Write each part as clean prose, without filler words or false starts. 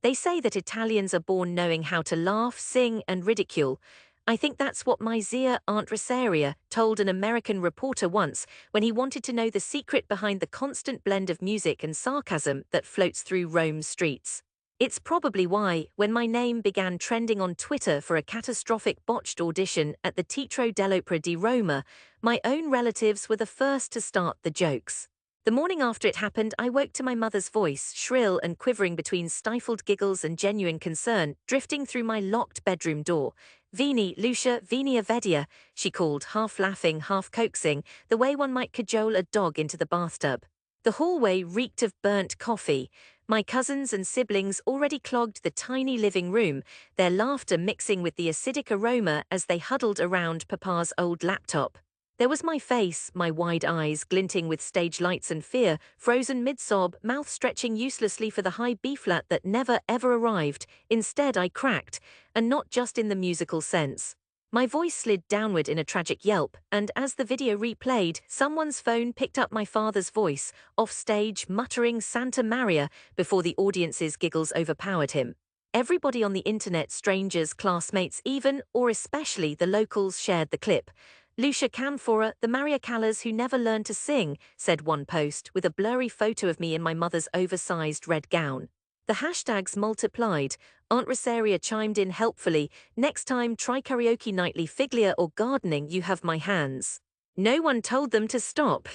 They say that Italians are born knowing how to laugh, sing, and ridicule. I think that's what my zia Aunt Rosaria told an American reporter once when he wanted to know the secret behind the constant blend of music and sarcasm that floats through Rome's streets. It's probably why, when my name began trending on Twitter for a catastrophic botched audition at the Teatro dell'Opera di Roma, my own relatives were the first to start the jokes. The morning after it happened, I woke to my mother's voice, shrill and quivering between stifled giggles and genuine concern, drifting through my locked bedroom door. Vini, Lucia, Vini Avedia, she called, half laughing, half coaxing, the way one might cajole a dog into the bathtub. The hallway reeked of burnt coffee. My cousins and siblings already clogged the tiny living room, their laughter mixing with the acidic aroma as they huddled around Papa's old laptop. There was my face, my wide eyes glinting with stage lights and fear, frozen mid-sob, mouth stretching uselessly for the high B-flat that never ever arrived. Instead I cracked, and not just in the musical sense. My voice slid downward in a tragic yelp, and as the video replayed, someone's phone picked up my father's voice, off stage muttering Santa Maria before the audience's giggles overpowered him. Everybody on the internet, strangers, classmates, even, or especially the locals, shared the clip. Lucia Camphora, the Maria Callas who never learned to sing, said one post, with a blurry photo of me in my mother's oversized red gown. The hashtags multiplied. Aunt Rosaria chimed in helpfully, next time try karaoke nightly, figlia or gardening, you have my hands. No one told them to stop.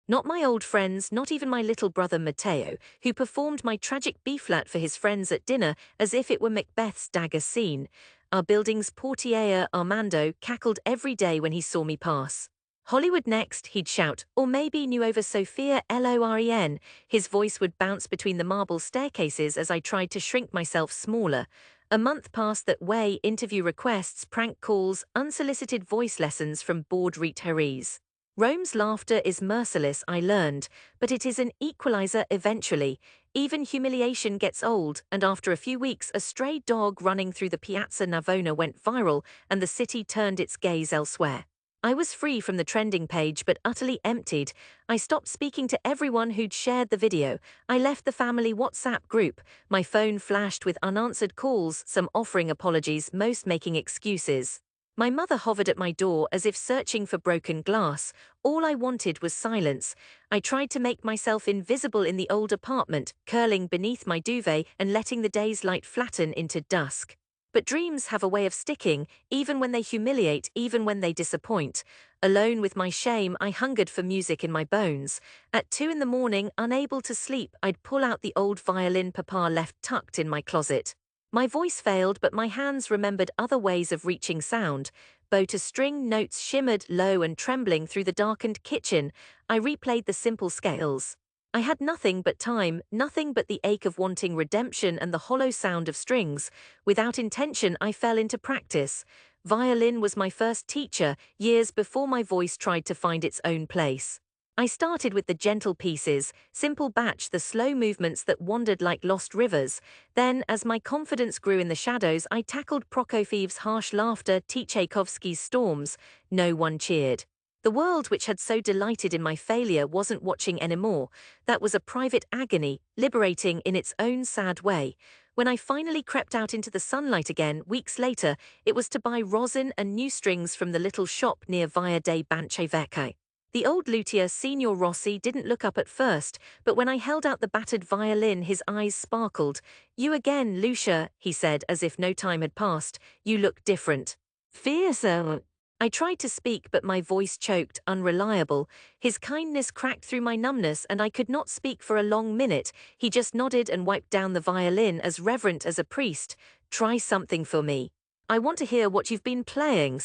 Not my old friends, not even my little brother Matteo, who performed my tragic B-flat for his friends at dinner as if it were Macbeth's dagger scene. Our building's portier Armando cackled every day when he saw me pass. Hollywood next, he'd shout, or maybe knew over Sophia Loren. His voice would bounce between the marble staircases as I tried to shrink myself smaller. A month passed that way, interview requests, prank calls, unsolicited voice lessons from bored retirees. Rome's laughter is merciless, I learned, but it is an equalizer eventually. Even humiliation gets old, and after a few weeks a stray dog running through the Piazza Navona went viral and the city turned its gaze elsewhere. I was free from the trending page but utterly emptied. I stopped speaking to everyone who'd shared the video. I left the family WhatsApp group. My phone flashed with unanswered calls, some offering apologies, most making excuses. My mother hovered at my door as if searching for broken glass. All I wanted was silence. I tried to make myself invisible in the old apartment, curling beneath my duvet and letting the day's light flatten into dusk. But dreams have a way of sticking, even when they humiliate, even when they disappoint. Alone with my shame, I hungered for music in my bones. At 2 in the morning, unable to sleep, I'd pull out the old violin Papa left tucked in my closet. My voice failed, but my hands remembered other ways of reaching sound. Bow to string notes shimmered low and trembling through the darkened kitchen. I replayed the simple scales. I had nothing but time, nothing but the ache of wanting redemption and the hollow sound of strings. Without intention, I fell into practice. Violin was my first teacher, years before my voice tried to find its own place. I started with the gentle pieces, simple batch, the slow movements that wandered like lost rivers. Then, as my confidence grew in the shadows, I tackled Prokofiev's harsh laughter, Tchaikovsky's storms. No one cheered. The world which had so delighted in my failure wasn't watching anymore. That was a private agony, liberating in its own sad way. When I finally crept out into the sunlight again, weeks later, it was to buy rosin and new strings from the little shop near Via dei Banchevecchi. The old luthier, Signor Rossi, didn't look up at first, but when I held out the battered violin, his eyes sparkled. "You again, Lucia," he said as if no time had passed. "You look different." "Fierce." I tried to speak, but my voice choked, unreliable. His kindness cracked through my numbness, and I could not speak for a long minute. He just nodded and wiped down the violin, as reverent as a priest. "Try something for me. I want to hear what you've been playing."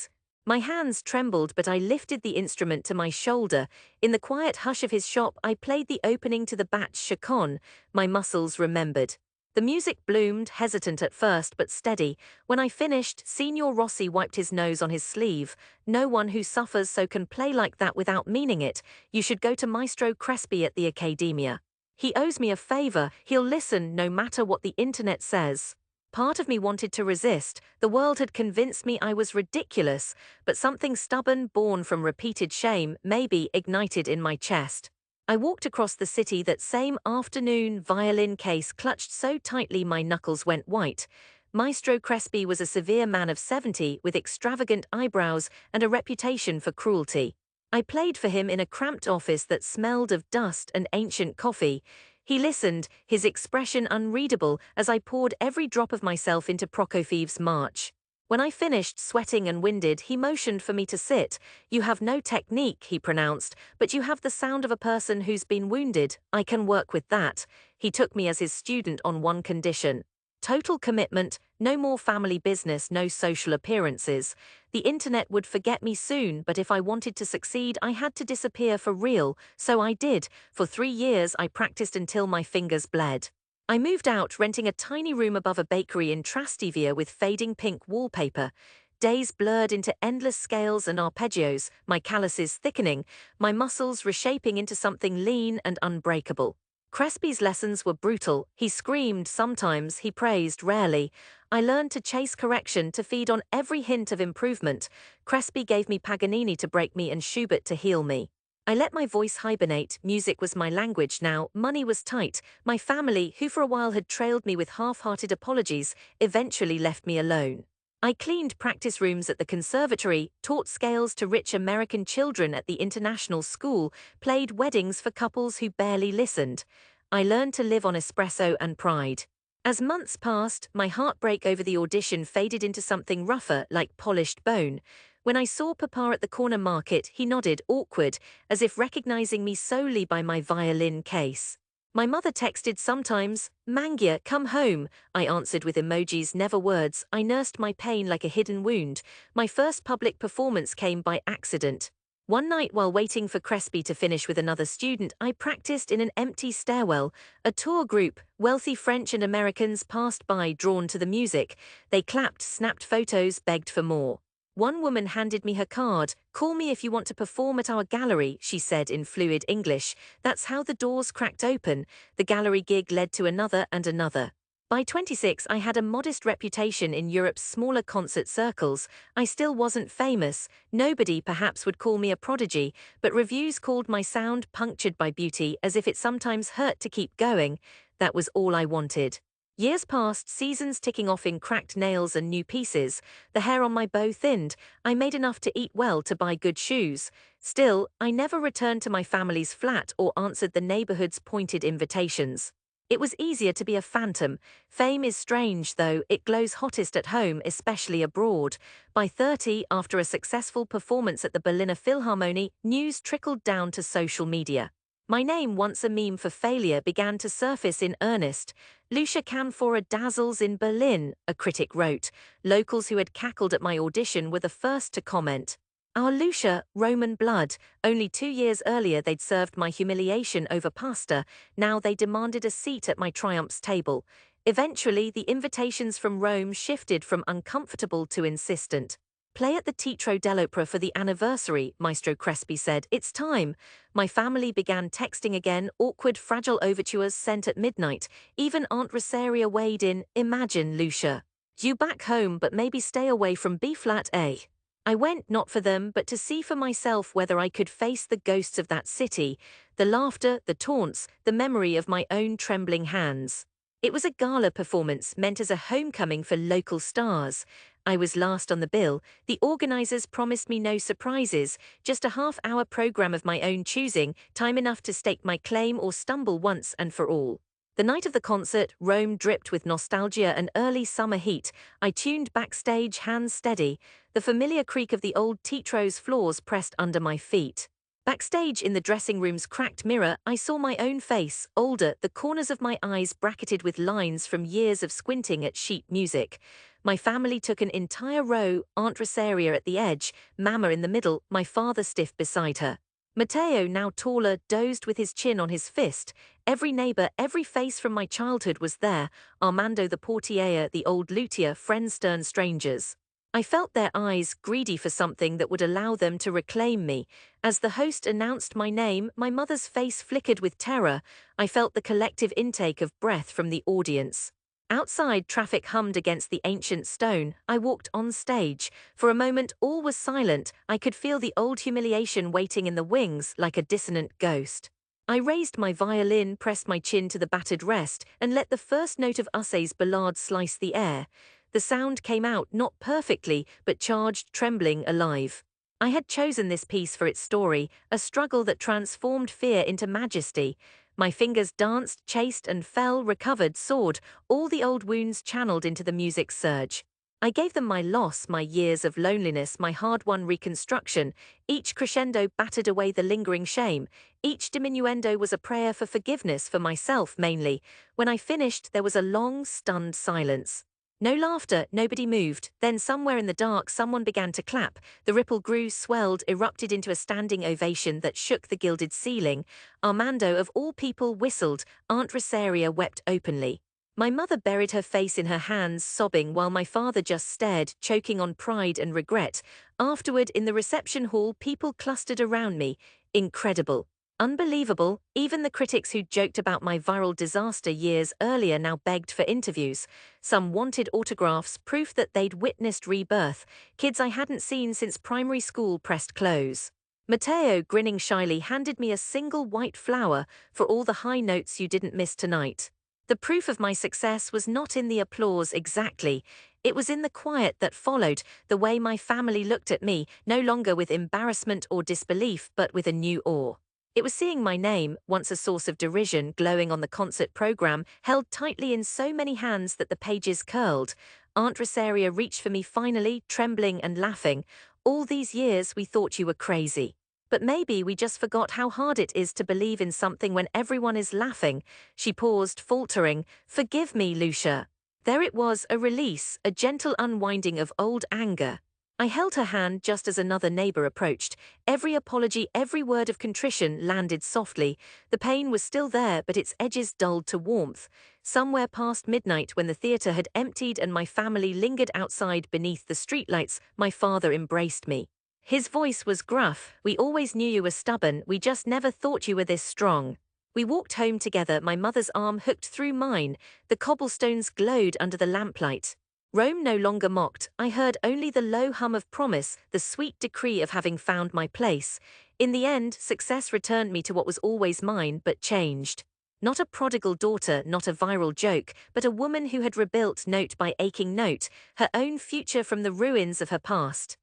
My hands trembled, but I lifted the instrument to my shoulder. In the quiet hush of his shop, I played the opening to the batch Chaconne. My muscles remembered. The music bloomed, hesitant at first, but steady. When I finished, Signor Rossi wiped his nose on his sleeve. "No one who suffers so can play like that without meaning it. You should go to Maestro Crespi at the Accademia. He owes me a favor. He'll listen no matter what the internet says." Part of me wanted to resist. The world had convinced me I was ridiculous, but something stubborn, born from repeated shame, maybe ignited in my chest. I walked across the city that same afternoon, violin case clutched so tightly my knuckles went white. Maestro Crespi was a severe man of 70 with extravagant eyebrows and a reputation for cruelty. I played for him in a cramped office that smelled of dust and ancient coffee. He listened, his expression unreadable as I poured every drop of myself into Prokofiev's march. When I finished, sweating and winded, he motioned for me to sit. "You have no technique," he pronounced, "but you have the sound of a person who's been wounded. I can work with that." He took me as his student on one condition: total commitment, no more family business, no social appearances. The internet would forget me soon, but if I wanted to succeed, I had to disappear for real, so I did. For 3 years, I practiced until my fingers bled. I moved out, renting a tiny room above a bakery in Trastevere with fading pink wallpaper. Days blurred into endless scales and arpeggios, my calluses thickening, my muscles reshaping into something lean and unbreakable. Crespi's lessons were brutal. He screamed sometimes, he praised rarely. I learned to chase correction, to feed on every hint of improvement. Crespi gave me Paganini to break me and Schubert to heal me. I let my voice hibernate. Music was my language now, money was tight. My family, who for a while had trailed me with half-hearted apologies, eventually left me alone. I cleaned practice rooms at the conservatory, taught scales to rich American children at the international school, played weddings for couples who barely listened. I learned to live on espresso and pride. As months passed, my heartbreak over the audition faded into something rougher, like polished bone. When I saw Papa at the corner market, he nodded, awkward, as if recognizing me solely by my violin case. My mother texted sometimes, "Mangia, come home." I answered with emojis, never words. I nursed my pain like a hidden wound. My first public performance came by accident. One night while waiting for Crespi to finish with another student, I practiced in an empty stairwell. A tour group, wealthy French and Americans, passed by, drawn to the music. They clapped, snapped photos, begged for more. One woman handed me her card. "Call me if you want to perform at our gallery," she said in fluid English. That's how the doors cracked open. The gallery gig led to another and another. By 26, I had a modest reputation in Europe's smaller concert circles. I still wasn't famous. Nobody perhaps would call me a prodigy, but reviews called my sound punctured by beauty, as if it sometimes hurt to keep going. That was all I wanted. Years passed, seasons ticking off in cracked nails and new pieces. The hair on my bow thinned. I made enough to eat well, to buy good shoes. Still, I never returned to my family's flat or answered the neighborhood's pointed invitations. It was easier to be a phantom. Fame is strange, though. It glows hottest at home, especially abroad. By 30, after a successful performance at the Berliner Philharmonie, news trickled down to social media. My name, once a meme for failure, began to surface in earnest. "Lucia Canfora dazzles in Berlin," a critic wrote. Locals who had cackled at my audition were the first to comment. "Our Lucia, Roman blood." Only 2 years earlier they'd served my humiliation over pasta. Now they demanded a seat at my triumph's table. Eventually, the invitations from Rome shifted from uncomfortable to insistent. "Play at the Teatro dell'Opera for the anniversary," Maestro Crespi said. "It's time." My family began texting again, awkward, fragile overtures sent at midnight. Even Aunt Rosaria weighed in. "Imagine, Lucia. You back home, but maybe stay away from B-flat A." I went not for them, but to see for myself whether I could face the ghosts of that city, the laughter, the taunts, the memory of my own trembling hands. It was a gala performance meant as a homecoming for local stars. I was last on the bill. The organizers promised me no surprises, just a half-hour program of my own choosing, time enough to stake my claim or stumble once and for all. The night of the concert, Rome dripped with nostalgia and early summer heat. I tuned backstage, hands steady, the familiar creak of the old Teatro's floors pressed under my feet. Backstage in the dressing room's cracked mirror, I saw my own face, older, the corners of my eyes bracketed with lines from years of squinting at sheet music. My family took an entire row, Aunt Rosaria at the edge, Mama in the middle, my father stiff beside her. Matteo, now taller, dozed with his chin on his fist. Every neighbor, every face from my childhood was there. Armando the portiere, the old luthier, friends stern strangers. I felt their eyes, greedy for something that would allow them to reclaim me. As the host announced my name, my mother's face flickered with terror. I felt the collective intake of breath from the audience. Outside, traffic hummed against the ancient stone. I walked on stage. For a moment, all was silent. I could feel the old humiliation waiting in the wings like a dissonant ghost. I raised my violin, pressed my chin to the battered rest, and let the first note of Usse's ballade slice the air. The sound came out not perfectly, but charged, trembling, alive. I had chosen this piece for its story, a struggle that transformed fear into majesty. My fingers danced, chased and fell, recovered, soared, all the old wounds channeled into the music's surge. I gave them my loss, my years of loneliness, my hard-won reconstruction. Each crescendo battered away the lingering shame. Each diminuendo was a prayer for forgiveness for myself mainly. When I finished, there was a long, stunned silence. No laughter, nobody moved. Then somewhere in the dark, someone began to clap. The ripple grew, swelled, erupted into a standing ovation that shook the gilded ceiling. Armando, of all people, whistled. Aunt Rosaria wept openly. My mother buried her face in her hands, sobbing, while my father just stared, choking on pride and regret. Afterward, in the reception hall, people clustered around me. Incredible. Unbelievable. Even the critics who joked about my viral disaster years earlier now begged for interviews. Some wanted autographs, proof that they'd witnessed rebirth. Kids I hadn't seen since primary school pressed close. Matteo, grinning shyly, handed me a single white flower for all the high notes you didn't miss tonight. The proof of my success was not in the applause exactly. It was in the quiet that followed, the way my family looked at me, no longer with embarrassment or disbelief, but with a new awe. It was seeing my name, once a source of derision, glowing on the concert program, held tightly in so many hands that the pages curled. Aunt Rosaria reached for me finally, trembling and laughing. All these years we thought you were crazy. But maybe we just forgot how hard it is to believe in something when everyone is laughing. She paused, faltering. Forgive me, Lucia. There it was, a release, a gentle unwinding of old anger. I held her hand just as another neighbor approached. Every apology, every word of contrition landed softly. The pain was still there, but its edges dulled to warmth. Somewhere past midnight, when the theater had emptied and my family lingered outside beneath the streetlights, my father embraced me. His voice was gruff. We always knew you were stubborn, we just never thought you were this strong. We walked home together, my mother's arm hooked through mine. The cobblestones glowed under the lamplight. Rome no longer mocked. I heard only the low hum of promise, the sweet decree of having found my place. In the end, success returned me to what was always mine, but changed. Not a prodigal daughter, not a viral joke, but a woman who had rebuilt note by aching note, her own future from the ruins of her past.